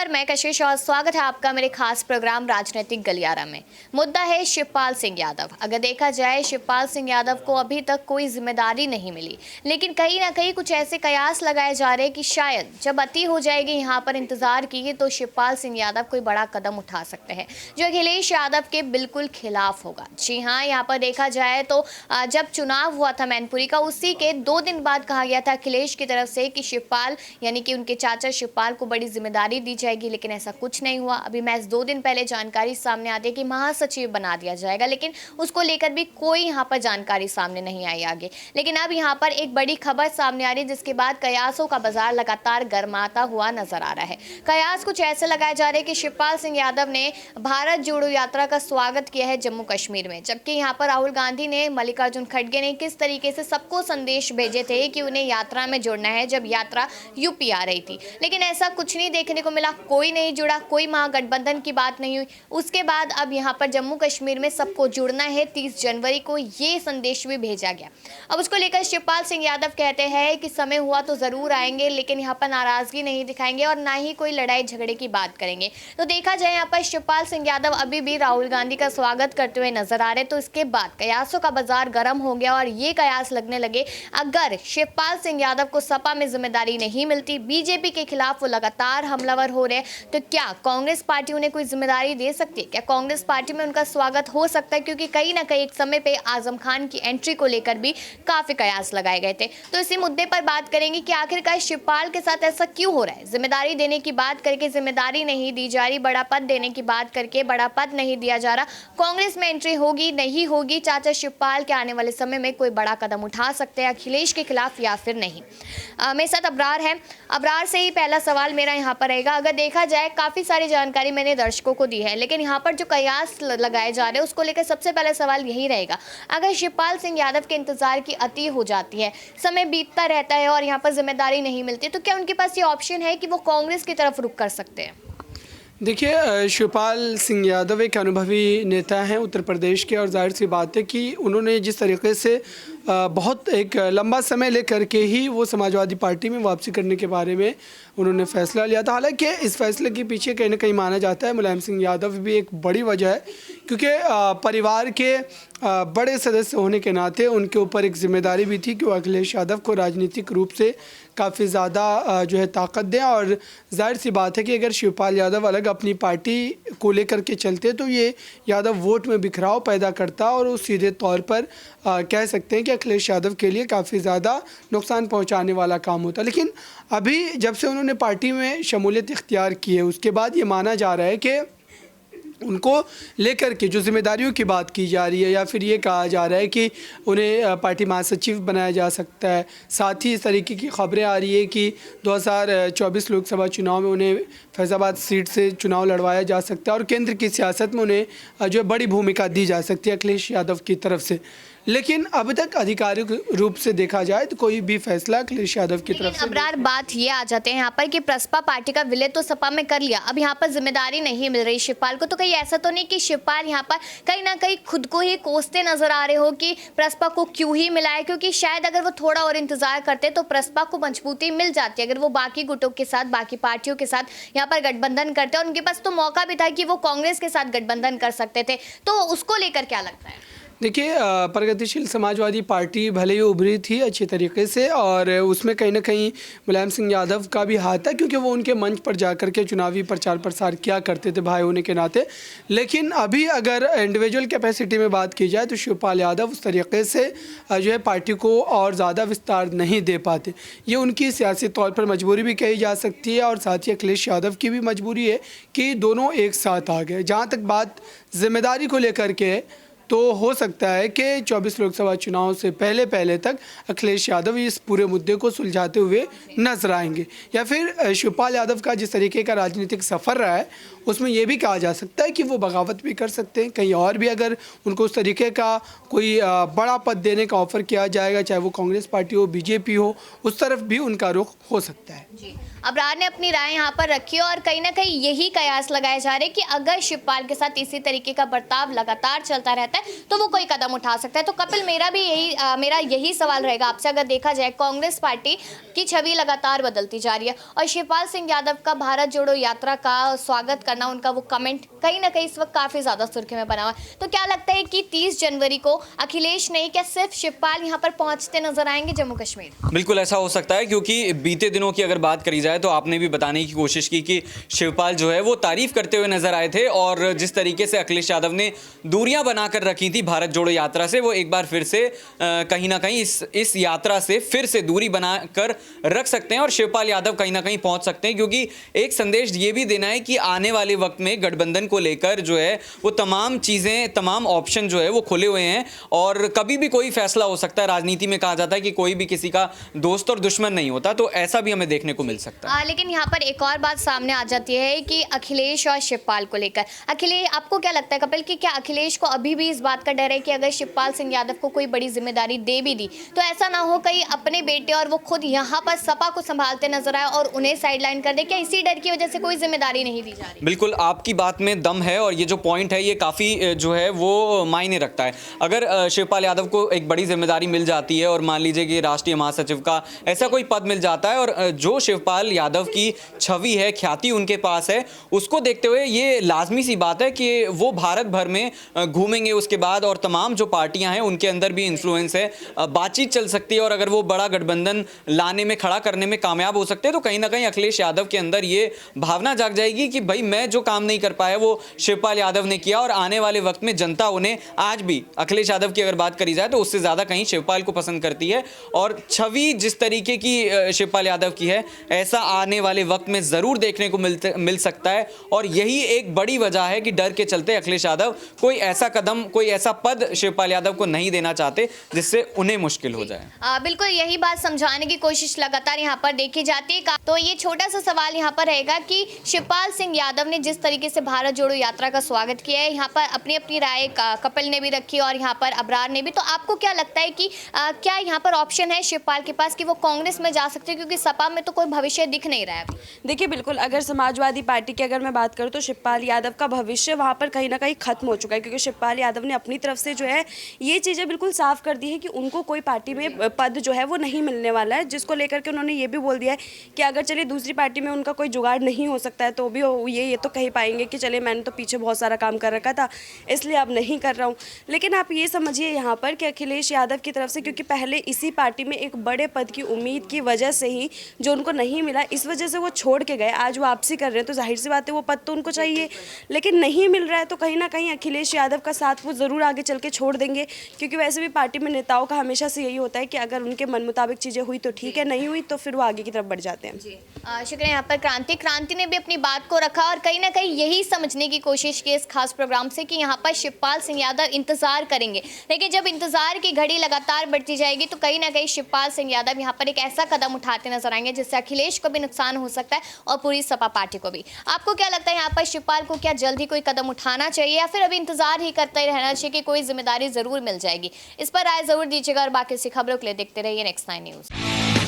नमस्कार, मैं कशिश और स्वागत है आपका मेरे खास प्रोग्राम राजनीतिक गलियारा में। मुद्दा है शिवपाल सिंह यादव। अगर देखा जाए, शिवपाल सिंह यादव को अभी तक कोई जिम्मेदारी नहीं मिली, लेकिन कहीं ना कहीं कुछ ऐसे कयास लगाए जा रहे हैं कि शायद जब अति हो जाएगी यहाँ पर इंतजार की तो शिवपाल सिंह यादव कोई बड़ा कदम उठा सकते हैं जो अखिलेश यादव के बिल्कुल खिलाफ होगा। जी हाँ, यहाँ पर देखा जाए तो जब चुनाव हुआ था मैनपुरी का, उसी के 2 दिन बाद कहा गया था अखिलेश की तरफ से कि शिवपाल यानी कि उनके चाचा शिवपाल को बड़ी जिम्मेदारी दी जाएगी, लेकिन ऐसा कुछ नहीं हुआ। अभी महज 2 दिन पहले जानकारी सामने आती है कि महासचिव बना दिया जाएगा, लेकिन उसको लेकर भी कोई यहाँ पर जानकारी सामने नहीं आई आगे। लेकिन अब यहाँ पर एक बड़ी खबर सामने आ रही है, जिसके बाद कयासों का बाजार लगातार गर्माता हुआ नजर आ रहा है। कयास कुछ ऐसे लगाए जा रहे हैं कि शिवपाल सिंह यादव ने भारत जोड़ो यात्रा का स्वागत किया है जम्मू कश्मीर में, जबकि यहाँ पर राहुल गांधी ने, मल्लिकार्जुन खड़गे ने किस तरीके से सबको संदेश भेजे थे कि उन्हें यात्रा में जुड़ना है जब यात्रा यूपी आ रही थी, लेकिन ऐसा कुछ नहीं देखने को मिला। कोई नहीं जुड़ा, कोई महागठबंधन की बात नहीं हुई। उसके बाद अब यहाँ पर जम्मू कश्मीर में सबको जुड़ना है 30 जनवरी को, ये संदेश भी भेजा गया। अब उसको लेकर शिवपाल सिंह यादव कहते हैं कि समय हुआ तो जरूर आएंगे, लेकिन यहाँ पर नाराजगी नहीं दिखाएंगे और ना ही कोई लड़ाई झगड़े की बात करेंगे। तो देखा जाए यहाँ पर शिवपाल सिंह यादव अभी भी राहुल गांधी का स्वागत करते हुए नजर आ रहे। तो इसके बाद कयासों का बाजार गर्म हो गया और ये कयास लगने लगे, अगर शिवपाल सिंह यादव को सपा में जिम्मेदारी नहीं मिलती, बीजेपी के खिलाफ वो लगातार हमलावर हो रहे, तो क्या कांग्रेस पार्टी उन्हें कोई जिम्मेदारी दे सकती है? क्या कांग्रेस पार्टी में उनका स्वागत हो सकता है? क्योंकि कहीं ना कहीं एक समय पे आजम खान की एंट्री को लेकर भी काफी कयास लगाए गए थे। तो इसी मुद्दे पर बात करेंगे कि आखिरकार शिवपाल के साथ ऐसा क्यों हो रहा है। जिम्मेदारी देने की बात करके जिम्मेदारी नहीं दी जा रही, बड़ा पद देने की बात करके बड़ा पद नहीं दिया जा रहा। कांग्रेस में एंट्री होगी नहीं होगी, चाचा शिवपाल के आने वाले समय में कोई बड़ा कदम उठा सकते हैं अखिलेश के खिलाफ या फिर नहीं। मेरे साथ अबरार है। अबरार से ही पहला सवाल मेरा यहाँ पर रहेगा। अगर देखा जाए, काफी सारी जानकारी मैंने दर्शकों को दी है, लेकिन यहाँ पर जो कयास लगाए जा रहे हैं उसको लेकर सबसे पहला सवाल यही रहेगा, अगर शिवपाल सिंह यादव के इंतजार की अति हो जाती है, समय बीतता रहता है और यहाँ पर जिम्मेदारी नहीं मिलती, तो क्या उनके पास ये ऑप्शन है कि वो कांग्रेस की तरफ रुख कर सकते हैं? देखिए, शिवपाल सिंह यादव एक अनुभवी नेता हैं उत्तर प्रदेश के, और जाहिर सी बात है कि उन्होंने जिस तरीके से बहुत एक लंबा समय लेकर के ही वो समाजवादी पार्टी में वापसी करने के बारे में उन्होंने फैसला लिया था। हालांकि इस फैसले के पीछे कहीं ना कहीं माना जाता है मुलायम सिंह यादव भी एक बड़ी वजह है, क्योंकि परिवार के बड़े सदस्य होने के नाते उनके ऊपर एक जिम्मेदारी भी थी कि वो अखिलेश यादव को राजनीतिक रूप से काफ़ी ज़्यादा जो है ताकत दें। और जाहिर सी बात है कि अगर शिवपाल यादव अलग अपनी पार्टी को लेकर के चलते तो ये यादव वोट में बिखराव पैदा करता और वो सीधे तौर पर कह सकते हैं कि अखिलेश यादव के लिए काफ़ी ज़्यादा नुकसान पहुंचाने वाला काम होता। लेकिन अभी जब से उन्होंने पार्टी में शमूलियत इख्तियार की है, उसके बाद ये माना जा रहा है कि उनको लेकर के जो जिम्मेदारियों की बात की जा रही है, या फिर ये कहा जा रहा है कि उन्हें पार्टी महासचिव बनाया जा सकता है। साथ ही इस तरीके की खबरें आ रही है कि 2024 लोकसभा चुनाव में उन्हें फैज़ाबाद सीट से चुनाव लड़वाया जा सकता है और केंद्र की सियासत में उन्हें जो बड़ी भूमिका दी जा सकती है अखिलेश यादव की तरफ से। लेकिन अब तक आधिकारिक रूप से देखा जाए तो कोई भी फैसला अखिलेश यादव की तरफ से। अबरार, बात ये आ जाते हैं यहाँ पर कि प्रसपा पार्टी का विलय तो सपा में कर लिया, अब यहाँ पर जिम्मेदारी नहीं मिल रही शिवपाल को, तो कहीं ऐसा तो नहीं कि शिवपाल यहाँ पर कहीं ना कहीं खुद को ही कोसते नजर आ रहे हो कि प्रसपा को क्यों ही मिला है? क्योंकि शायद अगर वो थोड़ा और इंतजार करते तो प्रसपा को मजबूती मिल जाती, अगर वो बाकी गुटों के साथ, बाकी पार्टियों के साथ यहाँ पर गठबंधन करते, और उनके पास तो मौका भी था कि वो कांग्रेस के साथ गठबंधन कर सकते थे। तो उसको लेकर क्या लगता है? देखिए, प्रगतिशील समाजवादी पार्टी भले ही उभरी थी अच्छे तरीके से, और उसमें कहीं ना कहीं मुलायम सिंह यादव का भी हाथ था, क्योंकि वो उनके मंच पर जाकर के चुनावी प्रचार प्रसार किया करते थे भाई होने के नाते। लेकिन अभी अगर इंडिविजुअल कैपेसिटी में बात की जाए तो शिवपाल यादव उस तरीके से जो है पार्टी को और ज़्यादा विस्तार नहीं दे पाते। ये उनकी सियासी तौर पर मजबूरी भी कही जा सकती है, और साथ ही अखिलेश यादव की भी मजबूरी है कि दोनों एक साथ आ गए। जहाँ तक बात जिम्मेदारी को लेकर के, तो हो सकता है कि 24 लोकसभा चुनाव से पहले तक अखिलेश यादव इस पूरे मुद्दे को सुलझाते हुए नजर आएंगे, या फिर शिवपाल यादव का जिस तरीके का राजनीतिक सफ़र रहा है उसमें यह भी कहा जा सकता है कि वो बगावत भी कर सकते हैं कहीं और भी। अगर उनको उस तरीके का कोई बड़ा पद देने का ऑफर किया जाएगा, चाहे वो कांग्रेस पार्टी हो, बीजेपी हो, उस तरफ भी उनका रुख हो सकता है। जी, अबरार ने अपनी राय यहाँ पर रखी है और कहीं ना कहीं यही कयास लगाए जा रहे हैं कि अगर शिवपाल के साथ इसी तरीके का बर्ताव लगातार चलता रहता है तो वो कोई कदम उठा सकता है। तो कपिल, मेरा यही सवाल रहेगा आपसे, अगर देखा जाए कांग्रेस पार्टी की छवि लगातार बदलती जा रही है और शिवपाल सिंह यादव का भारत जोड़ो यात्रा का स्वागत करना, उनका वो कमेंट कहीं ना कहीं इस वक्त काफी ज्यादा सुर्खी में बना हुआ है, तो क्या लगता है कि 30 जनवरी को अखिलेश नहीं, क्या सिर्फ शिवपाल यहाँ पर पहुंचते नजर आएंगे जम्मू कश्मीर? बिल्कुल ऐसा हो सकता है, क्योंकि बीते दिनों की अगर बात करी जाए तो आपने भी बताने की कोशिश की कि शिवपाल जो है वो तारीफ करते हुए नजर आए थे और जिस तरीके से अखिलेश यादव ने दूरियां बनाकर रखी थी भारत जोड़ो यात्रा से, वो एक बार फिर से कहीं ना कहीं इस यात्रा से फिर से दूरी बनाकर रख सकते हैं और शिवपाल यादव कहीं ना कहीं पहुंच सकते हैं, क्योंकि एक संदेश ये भी देना है कि आने वाले वक्त में गठबंधन को लेकर जो है वो तमाम चीज़ें, तमाम ऑप्शन जो है वो खुले हुए हैं और कभी भी कोई फैसला हो सकता है। राजनीति में कहा जाता है कि कोई भी किसी का दोस्त और दुश्मन नहीं होता, तो ऐसा भी हमें देखने को मिल सकता है। लेकिन यहाँ पर एक और बात सामने आ जाती है कि अखिलेश और शिवपाल को लेकर, अखिलेश, आपको क्या लगता है कपिल कि क्या अखिलेश को अभी भी इस बात का डर है कि अगर शिवपाल सिंह यादव को कोई बड़ी जिम्मेदारी दे भी दी तो ऐसा ना हो कहीं अपने बेटे और वो खुद यहाँ पर सपा को संभालते नजर आए और उन्हें साइडलाइन कर दे? क्या इसी डर की वजह से कोई जिम्मेदारी नहीं दी जा रही? बिल्कुल, आपकी बात में दम है और ये जो पॉइंट है ये काफ़ी जो है वो मायने रखता है। अगर शिवपाल यादव को एक बड़ी जिम्मेदारी मिल जाती है और मान लीजिए कि राष्ट्रीय महासचिव का ऐसा कोई पद मिल जाता है और जो शिवपाल यादव की छवि है, ख्याति उनके पास है, उसको देखते हुए ये लाजमी सी बात है कि वो भारत भर में घूमेंगे उसके बाद और तमाम जो पार्टियां हैं उनके अंदर भी इन्फ्लुएंस है, बातचीत चल सकती है और अगर वो बड़ा गठबंधन लाने में, खड़ा करने में कामयाब हो सकते हैं तो कहीं ना कहीं अखिलेश यादव के अंदर ये भावना जाग जाएगी कि भाई मैं जो काम नहीं कर पाया वो शिवपाल यादव ने किया और आने वाले वक्त में जनता उन्हें, आज भी अखिलेश यादव की अगर बात करी जाए तो उससे ज़्यादा कहीं शिवपाल को पसंद करती है और छवि जिस तरीके की शिवपाल यादव की है ऐसा आने वाले वक्त में ज़रूर देखने को मिल सकता है और यही एक बड़ी वजह है कि डर के चलते अखिलेश यादव कोई ऐसा कदम, कोई ऐसा पद शिवपाल यादव को नहीं देना चाहते जिससे उन्हें मुश्किल हो जाए। बिल्कुल यही बात समझाने की कोशिश लगातार यहाँ पर देखी जाती है। तो ये छोटा सा सवाल यहाँ पर रहेगा कि शिवपाल सिंह यादव ने जिस तरीके से भारत जोड़ो यात्रा का स्वागत किया है, यहाँ पर अपनी अपनी राय कपिल ने भी रखी और यहाँ पर अबरार ने भी, तो आपको क्या लगता है कि क्या यहाँ पर ऑप्शन है शिवपाल के पास कि वो कांग्रेस में जा सकते हैं, क्योंकि सपा में तो कोई भविष्य दिख नहीं रहा है अभी? देखिए बिल्कुल, अगर समाजवादी पार्टी की अगर मैं बात करूं तो शिवपाल यादव का भविष्य वहां पर कहीं ना कहीं खत्म हो चुका है, क्योंकि शिवपाल यादव ने अपनी तरफ से जो है ये चीज़ें बिल्कुल साफ कर दी है कि उनको कोई पार्टी में पद जो है वो नहीं मिलने वाला है, जिसको लेकर के उन्होंने ये भी बोल दिया है कि अगर चलिए दूसरी पार्टी में उनका कोई जुगाड़ नहीं हो सकता है तो भी ये तो कह पाएंगे कि चलिए मैंने तो पीछे बहुत सारा काम कर रखा था इसलिए अब नहीं कर रहा हूँ। लेकिन आप ये समझिए यहाँ पर कि अखिलेश यादव की तरफ से, क्योंकि पहले इसी पार्टी में एक बड़े पद की उम्मीद की वजह से ही जो उनको नहीं मिला, इस वजह से वो छोड़ के गए, आज वापसी कर रहे हैं तो जाहिर सी बात है वो पद तो उनको चाहिए, लेकिन नहीं मिल रहा है तो कहीं ना कहीं अखिलेश यादव का साथ वो ज़रूर आगे चल के छोड़ देंगे, क्योंकि वैसे भी पार्टी में नेताओं का हमेशा से यही होता है कि अगर उनके मन मुताबिक चीज़ें हुई तो ठीक है, नहीं हुई तो फिर वो आगे की तरफ बढ़ जाते हैं। शुक्रिया। यहाँ पर क्रांति ने भी अपनी बात को रखा और कहीं ना कहीं यही समझने की कोशिश की इस खास प्रोग्राम से कि यहाँ पर शिवपाल सिंह यादव इंतजार करेंगे, लेकिन जब इंतजार की घड़ी लगातार बढ़ती जाएगी तो कहीं ना कहीं शिवपाल सिंह यादव यहाँ पर एक ऐसा कदम उठाते नजर आएंगे जिससे अखिलेश को भी नुकसान हो सकता है और पूरी सपा पार्टी को भी। आपको क्या लगता है यहाँ पर शिवपाल को क्या जल्द ही कोई कदम उठाना चाहिए या फिर अभी इंतजार ही करते ही रहना चाहिए कि कोई जिम्मेदारी जरूर मिल जाएगी? इस पर राय जरूर दीजिएगा और बाकी सी खबरों के लिए देखते रहिए नेक्स्ट 9 न्यूज़।